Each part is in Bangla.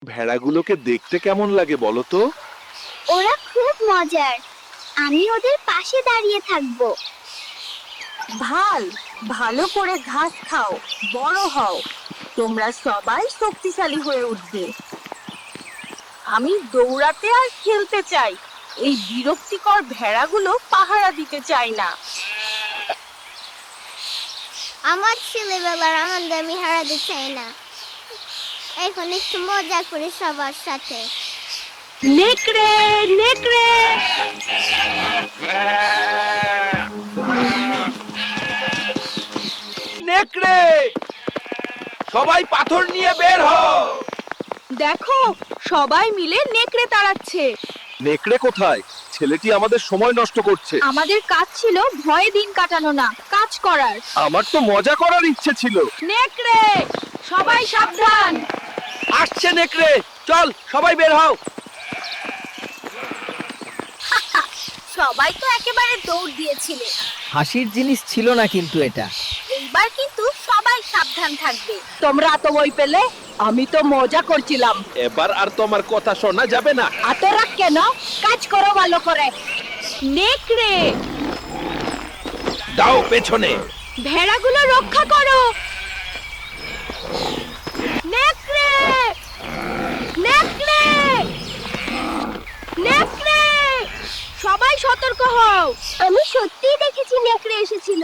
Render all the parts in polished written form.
ভেড়াগুলোকে দেখতে কেমন লাগে বলো তো? ওরা খুব মজার। আমি ওদের পাশে দাঁড়িয়ে থাকবো। ভালো করে ঘাস খাও, বড় হও। তোমরা সবাই শক্তিশালী হয়ে উঠবে। আমি দৌড়াতে আর খেলতে চাই। এই বিরক্তিকর ভেড়াগুলো পাহারা দিতে চায় না। আমার ছেলেবেলার আনন্দ আমি হারাতে চাই না। এখন একটু মজা করে সবার সাথে। নেকড়ে নেকড়ে নেকড়ে, সবাই পাথর নিয়ে বের হও। দেখো, সবাই মিলে নেকড়ে তাড়াচ্ছে। নেকড়ে কোথায়? ছেলেটি আমাদের সময় নষ্ট করছে। আমাদের কাজ ছিল ভয়ে দিন কাটানো না, কাজ করার। আমার তো মজা করার ইচ্ছে ছিল। নেকড়ে, সবাই সাবধান। আসছে নেকড়ে, চল সবাই বের হও। সবাই তো একেবারে দৌড় দিয়েছিলে। হাসির জিনিস ছিল না কিন্তু এটা। এইবার কিন্তু সবাই সাবধান থাকবে। তোমরা তো ওই পেলে, আমি তো মজা করছিলাম। এবার আর তোমার কথা শোনা যাবে না। আতরা কেন? কাজ করো ভালো করে। নেকড়ে, দাও পেছনে। ভেড়াগুলো রক্ষা করো। নেকড়ে, নেকড়ে, নেকড়ে, সবাই সতর্ক হও। আমি সত্যিই দেখেছি নেকড়ে এসেছিল,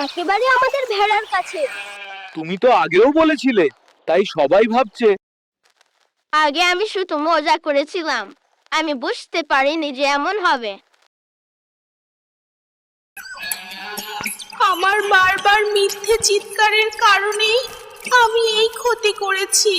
একেবারে আমাদের ভেড়ার কাছে। তুমি তো আগেও বলেছিলে, তাই সবাই ভাবছে। আগে আমি শুধু মজা করেছিলাম, আমি বুঝতে পারিনি যে এমন হবে। আমার বারবার মিথ্যে চিৎকারের কারণেই আমি এই ক্ষতি করেছি।